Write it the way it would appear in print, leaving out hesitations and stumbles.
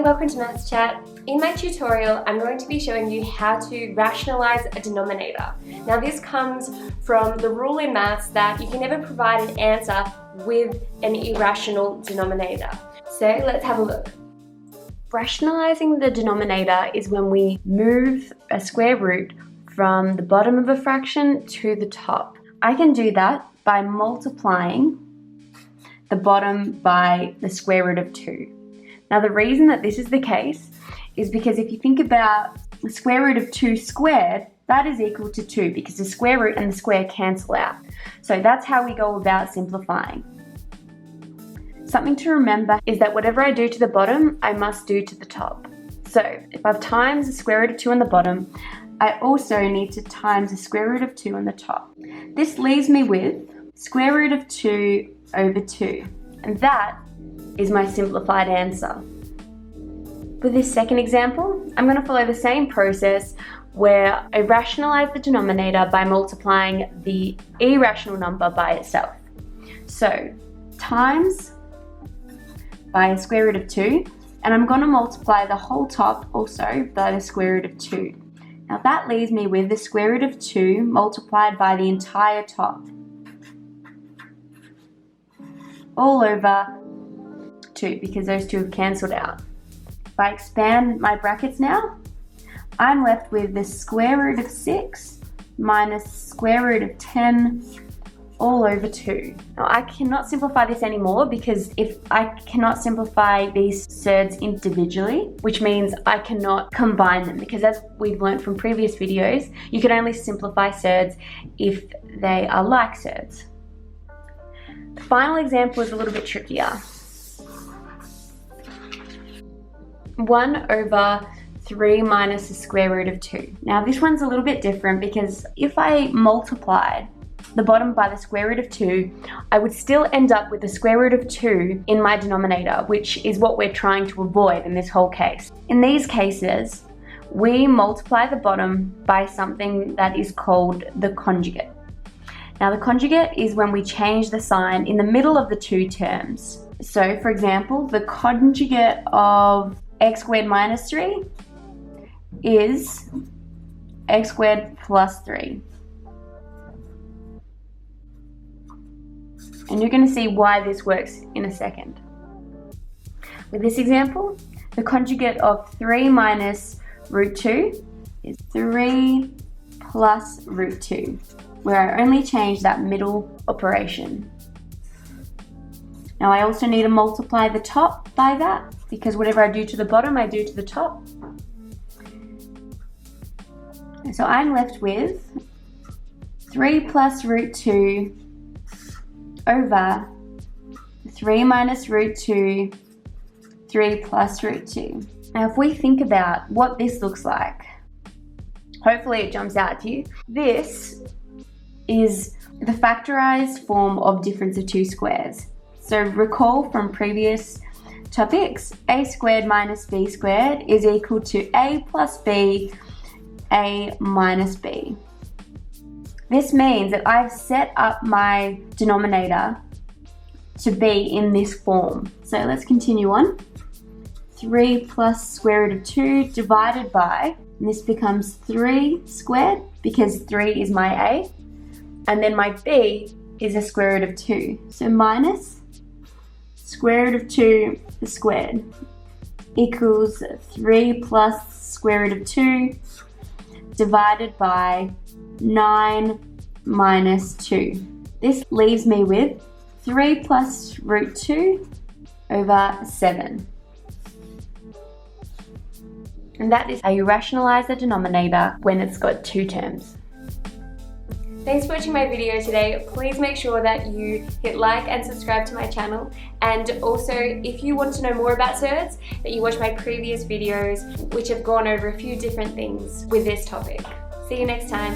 Hi, welcome to Maths Chat. In my tutorial, I'm going to be showing you how to rationalize a denominator. Now this comes from the rule in maths that you can never provide an answer with an irrational denominator. So let's have a look. Rationalizing the denominator is when we move a square root from the bottom of a fraction to the top. I can do that by multiplying the bottom by the square root of 2. Now the reason that this is the case is because if you think about the square root of 2 squared, that is equal to 2 because the square root and the square cancel out. So that's how we go about simplifying. Something to remember is that whatever I do to the bottom, I must do to the top. So if I've times the square root of 2 on the bottom, I also need to times the square root of 2 on the top. This leaves me with square root of 2 over 2, and that is my simplified answer. With this second example, I'm going to follow the same process where I rationalize the denominator by multiplying the irrational number by itself. So times by a square root of 2, and I'm going to multiply the whole top also by the square root of 2. Now that leaves me with the square root of 2 multiplied by the entire top, all over 2 because those two have cancelled out. If I expand my brackets now, I'm left with the square root of 6 minus square root of 10 all over 2. Now I cannot simplify this anymore because if I cannot simplify these surds individually, which means I cannot combine them, because as we've learned from previous videos, you can only simplify surds if they are like surds. The final example is a little bit trickier. 1 over 3 minus the square root of 2. Now this one's a little bit different because if I multiplied the bottom by the square root of 2, I would still end up with the square root of 2 in my denominator, which is what we're trying to avoid in this whole case. In these cases, we multiply the bottom by something that is called the conjugate. Now the conjugate is when we change the sign in the middle of the two terms. So for example, the conjugate of x squared minus 3 is x squared plus 3. And you're going to see why this works in a second. With this example, the conjugate of 3 minus root 2 is 3 plus root 2, where I only change that middle operation. Now I also need to multiply the top by that, because whatever I do to the bottom, I do to the top. And so I'm left with 3 plus root 2 over 3 minus root 2, 3 plus root 2. Now if we think about what this looks like, hopefully it jumps out to you. This is the factorized form of difference of two squares. So recall from previous topics, a squared minus b squared is equal to a plus b, a minus b. This means that I've set up my denominator to be in this form. So let's continue on. 3 plus square root of 2 divided by, and this becomes 3 squared because 3 is my a, and then my b is a square root of 2. So minus square root of 2 squared equals 3 plus square root of 2 divided by 9 minus 2. This leaves me with 3 plus root 2 over 7. And that is how you rationalize the denominator when it's got two terms. Thanks for watching my video today. Please make sure that you hit like and subscribe to my channel. And also, if you want to know more about surds, that you watch my previous videos, which have gone over a few different things with this topic. See you next time.